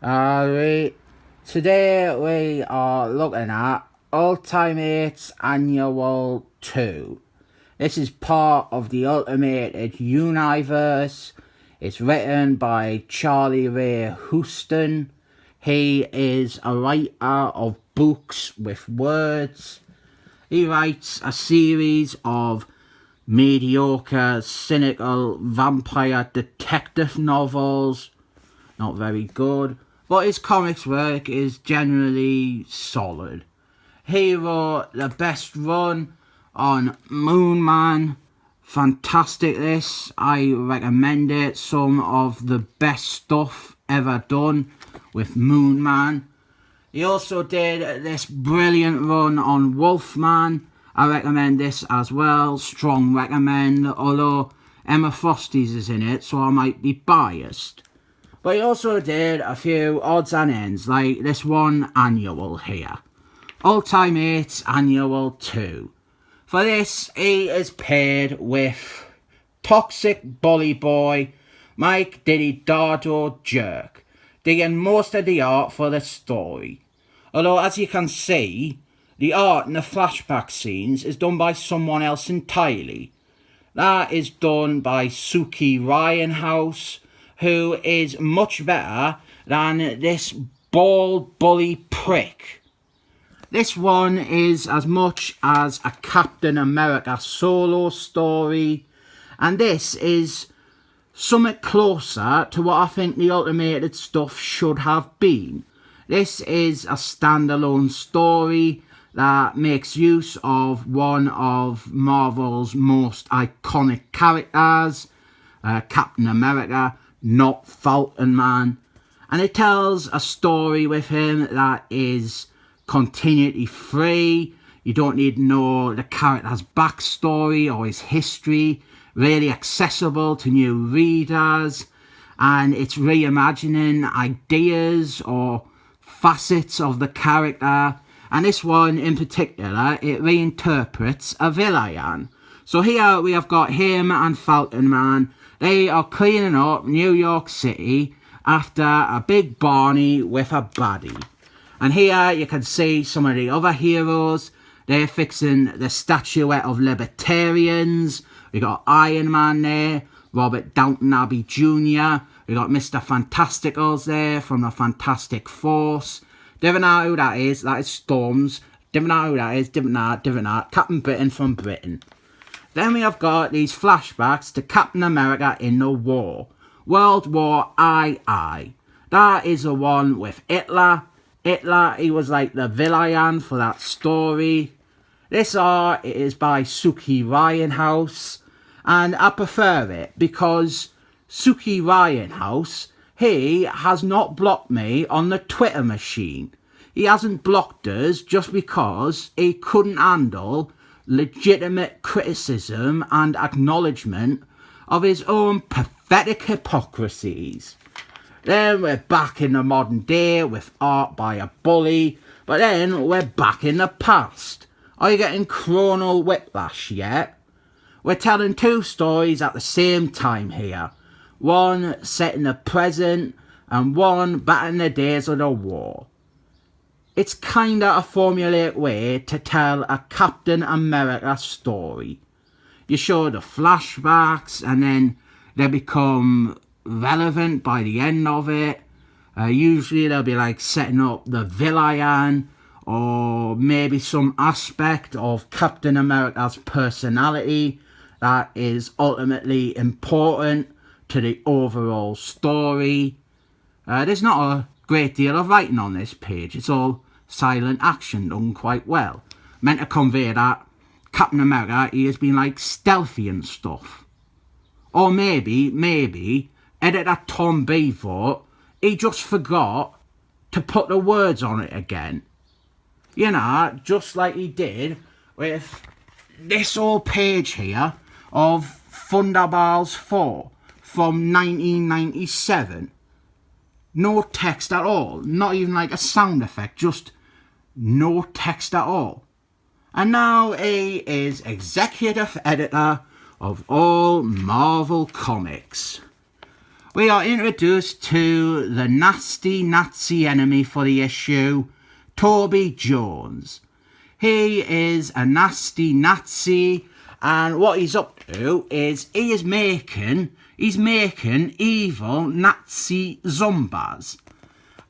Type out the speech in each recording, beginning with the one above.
Alright, today we are looking at Ultimate Annual 2. This is part of the Ultimate Universe. It's written by Charlie Ray Huston. He is a writer of books with words. He writes a series of mediocre, cynical vampire detective novels. Not very good, but his comics work is generally solid. He wrote the best run on Moon Man. Fantastic this, I recommend it. Some of the best stuff ever done with Moon Man. He also did this brilliant run on Wolfman. I recommend this as well, strong recommend, although Emma Frosty's is in it, so I might be biased. But he also did a few odds and ends, like this one annual here. Ultimate Annual 2. For this, he is paired with Toxic Bully Boy, Mike Deodato Jerk, doing most of the art for the story. Although, as you can see, the art in the flashback scenes is done by someone else entirely. That is done by Sook House, who is much better than this bald bully prick. This one is as much as a Captain America solo story, and this is somewhat closer to what I think the Ultimated stuff should have been. This is a standalone story that makes use of one of Marvel's most iconic characters, Captain America, not Falcon Man, and it tells a story with him that is continuity free. You don't need to know the character's backstory or his history. Really accessible to new readers, and it's reimagining ideas or facets of the character. And this one in particular, it reinterprets a villain. So here we have got him and Falcon Man. They are cleaning up New York City after a big Barney with a baddie. And here you can see some of the other heroes. They're fixing the statuette of libertarians. We got Iron Man there, Robert Downton Abbey Jr. We got Mr. Fantasticals there from the Fantastic Force. Different know who that is Storms. Different know who that is, different know, Captain Britain from Britain. Then we have got these flashbacks to Captain America in the war. World War II. That is the one with Hitler. Hitler, he was like the villain for that story. This art is by Sook House, and I prefer it because Sook House, he has not blocked me on the Twitter machine. He hasn't blocked us just because he couldn't handle legitimate criticism and acknowledgement of his own pathetic hypocrisies. Then we're back in the modern day with art by a bully, but then we're back in the past. Are you getting chronal whiplash yet? We're telling two stories at the same time here. One set in the present and one back in the days of the war. It's kinda a formulaic way to tell a Captain America story. You show the flashbacks and then they become relevant by the end of it. Usually they'll be like setting up the villain or maybe some aspect of Captain America's personality that is ultimately important to the overall story. There's not a great deal of writing on this page. It's all silent action done quite well. Meant to convey that Captain America, he has been like stealthy and stuff. Or maybe editor Tom Beaver, he just forgot to put the words on it again. You know, just like he did with this old page here of Thunderballs 4 from 1997. No text at all, not even like a sound effect, just no text at all. And now he is executive editor of all Marvel comics. we are introduced to the nasty Nazi enemy for the issue, Toby Jones. He is a nasty Nazi, and what he's up to is he's making evil Nazi zombies.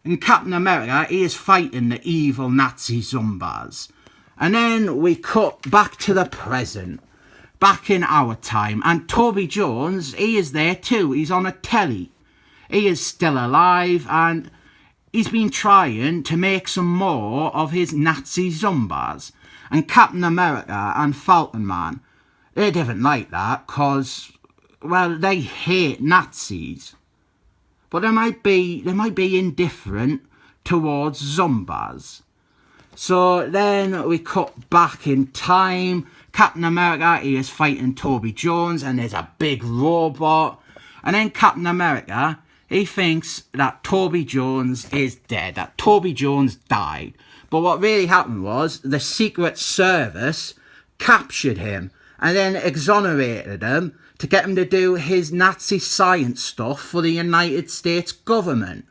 In Captain America, he is fighting the evil Nazi zombies. And then we cut back to the present, back in our time, and Toby Jones, he is there too. He's on a telly. He is still alive, and he's been trying to make some more of his Nazi zombies. And Captain America and Falcon Man, they didn't like that, because, well, they hate Nazis. But they might be indifferent towards zombies. So then we cut back in time. Captain America, he is fighting Toby Jones, and there's a big robot. And then Captain America, he thinks that Toby Jones is dead, that Toby Jones died. But what really happened was the Secret Service captured him and then exonerated him to get him to do his Nazi science stuff for the United States government.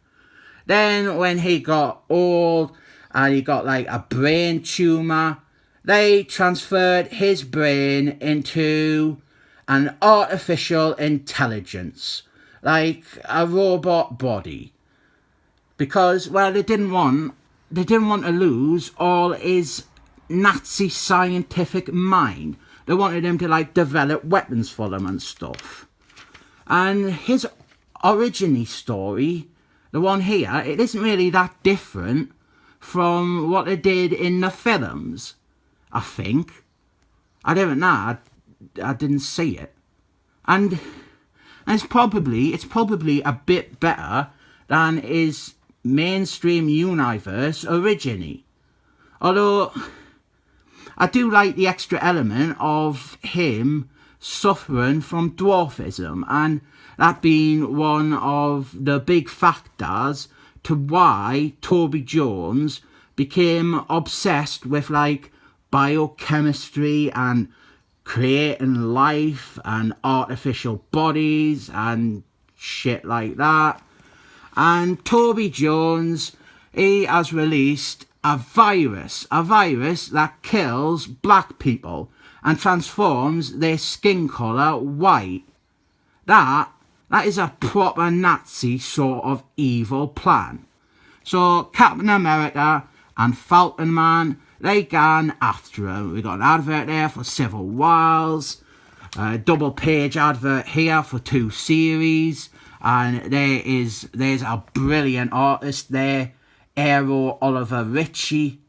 Then when he got old and he got like a brain tumour, they transferred his brain into an artificial intelligence, like a robot body. Because, well, they didn't want to lose all his Nazi scientific mind. They wanted him to, like, develop weapons for them and stuff. And his origin story, the one here, it isn't really that different from what they did in the films, I think. I don't know. I didn't see it. And it's probably a bit better than his mainstream universe originally. Although I do like the extra element of him suffering from dwarfism, and that being one of the big factors to why Toby Jones became obsessed with, like, biochemistry and creating life and artificial bodies and shit like that. And Toby Jones, he has released a virus that kills black people and transforms their skin colour white. That is a proper Nazi sort of evil plan. So Captain America and Falcon Man, they gone after him. We got an advert there for Civil Wars, a double page advert here for 2 series, and there's a brilliant artist there, Aero Oliver Ritchie.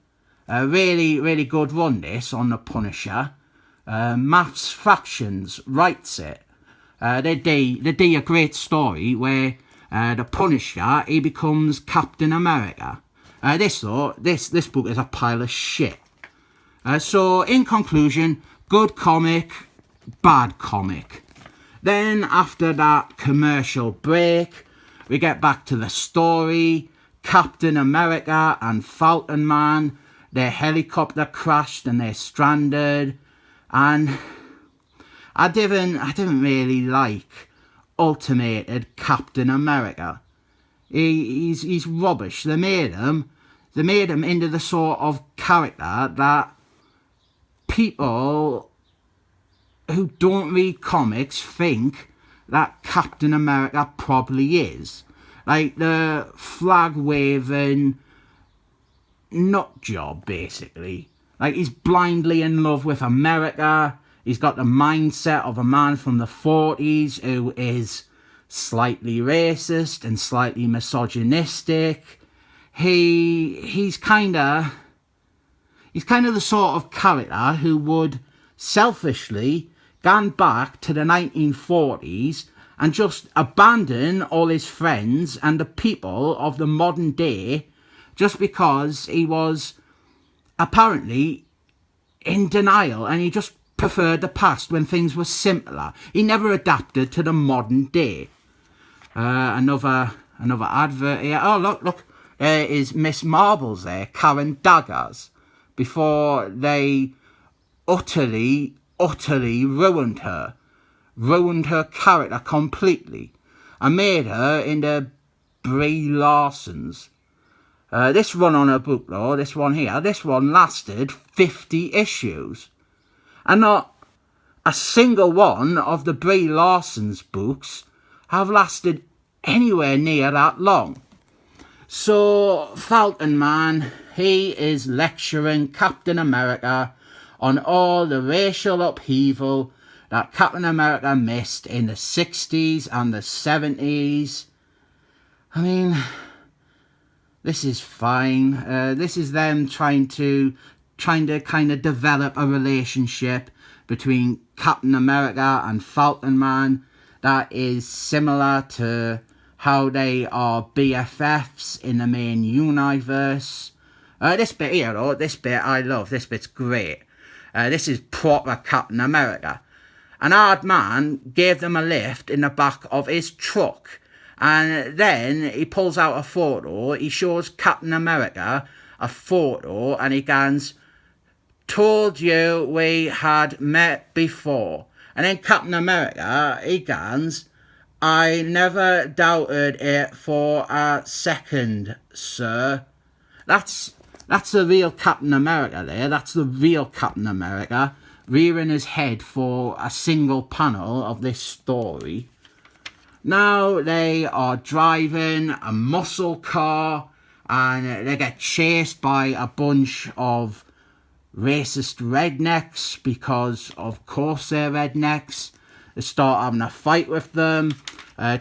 A really good run this on the Punisher. Maths Fractions writes it. They do a great story where the Punisher, he becomes Captain America. This book is a pile of shit. So in conclusion, good comic, bad comic. Then after that commercial break, we get back to the story. Captain America and Falcon Man, their helicopter crashed and they're stranded. And I didn't really like Ultimated Captain America. He's rubbish. They made him into the sort of character that people who don't read comics think that Captain America probably is. Like the flag-waving nut job, basically. Like, he's blindly in love with America. He's got the mindset of a man from the 40s who is slightly racist and slightly misogynistic. He's kind of the sort of character who would selfishly gone back to the 1940s and just abandon all his friends and the people of the modern day just because he was apparently in denial and he just preferred the past when things were simpler. He never adapted to the modern day. Another advert here. Oh, look. There is Miss Marbles there, Karen Daggers, before they utterly ruined her character completely. and made her into Brie Larson's. This run on her book, though, this one lasted 50 issues. And not a single one of the Brie Larson's books have lasted anywhere near that long. So, Falcon Man, he is lecturing Captain America on all the racial upheaval that Captain America missed in the 60s and the 70s. I mean, this is fine. This is them trying to kind of develop a relationship between Captain America and Falcon Man that is similar to how they are BFFs in the main universe. This bit here, though, this bit I love. This bit's great. This is proper Captain America. An hard man gave them a lift in the back of his truck. And then he pulls out a photo. He shows Captain America a photo and he goes, "Told you we had met before." And then Captain America, he goes, "I never doubted it for a second, sir." That's the real Captain America there. That's the real Captain America rearing his head for a single panel of this story. Now they are driving a muscle car and they get chased by a bunch of racist rednecks because, of course, they're rednecks. They start having a fight with them.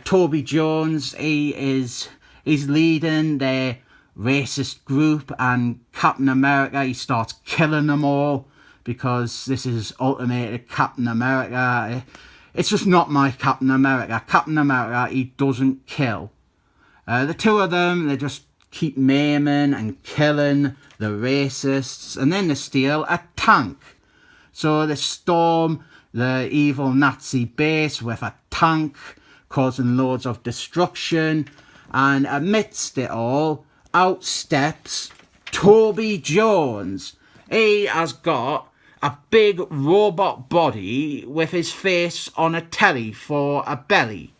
Toby Jones, he's leading their racist group, and Captain America, he starts killing them all because this is ultimate Captain America. It's just not my Captain America. Captain America, he doesn't kill. The two of them, they just keep maiming and killing the racists, and then they steal a tank. So they storm the evil Nazi base with a tank, causing loads of destruction, and amidst it all, out steps Toby Jones. He has got a big robot body with his face on a telly for a belly.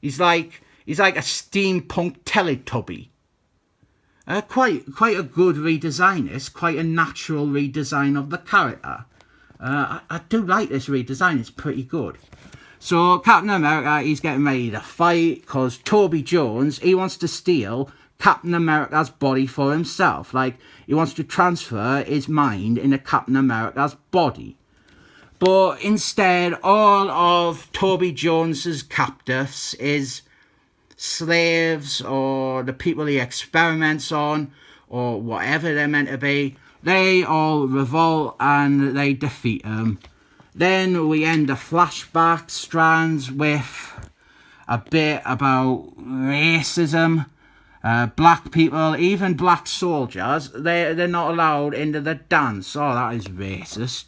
He's like a steampunk Teletubby. Quite a good redesign. It's quite a natural redesign of the character. I do like this redesign. It's pretty good. So Captain America, he's getting ready to fight because Toby Jones, he wants to steal Captain America's body for himself. Like, he wants to transfer his mind into Captain America's body. But instead, all of Toby Jones's captives is slaves or the people he experiments on or whatever they're meant to be. They all revolt and they defeat him. Then we end the flashback strands with a bit about racism. Black people, even black soldiers, they're not allowed into the dance. Oh, that is racist.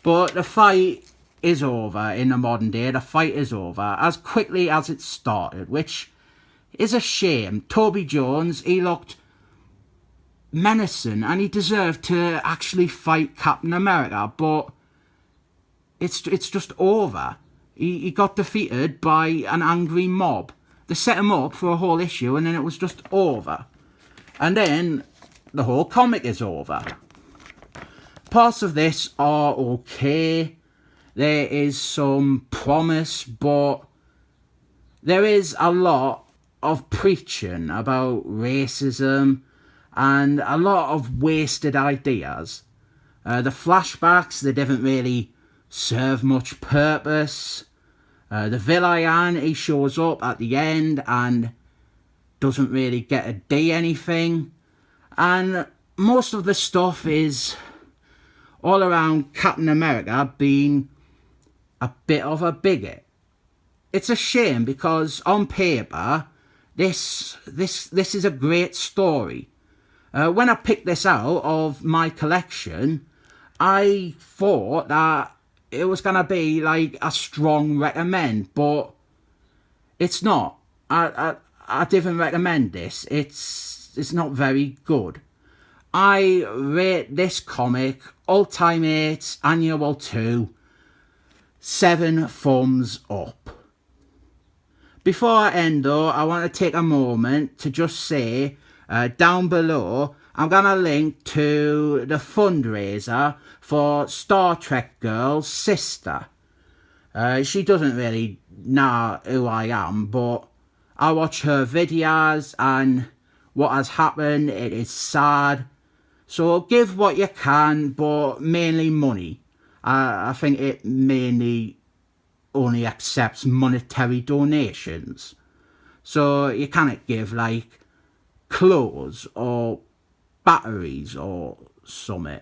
But the fight is over in the modern day. The fight is over as quickly as it started, which is a shame. Toby Jones, he looked menacing and he deserved to actually fight Captain America, but it's just over. He got defeated by an angry mob. They set him up for a whole issue and then it was just over. And then the whole comic is over. Parts of this are okay. There is some promise, but there is a lot of preaching about racism and a lot of wasted ideas. The flashbacks, they didn't really serve much purpose. The villain, he shows up at the end and doesn't really get to do anything. And most of the stuff is all around Captain America being a bit of a bigot. It's a shame because on paper, this is a great story. When I picked this out of my collection, I thought that it was going to be like a strong recommend, but it's not. I didn't recommend this. It's not very good. I rate this comic, Ultimate Annual 2, 7 thumbs up. Before I end though, I want to take a moment to just say, down below, I'm going to link to the fundraiser for Star Trek Girl's sister. She doesn't really know who I am, but I watch her videos and what has happened, it is sad. So give what you can, but mainly money. I think it mainly only accepts monetary donations. So you cannot give like clothes or batteries or something.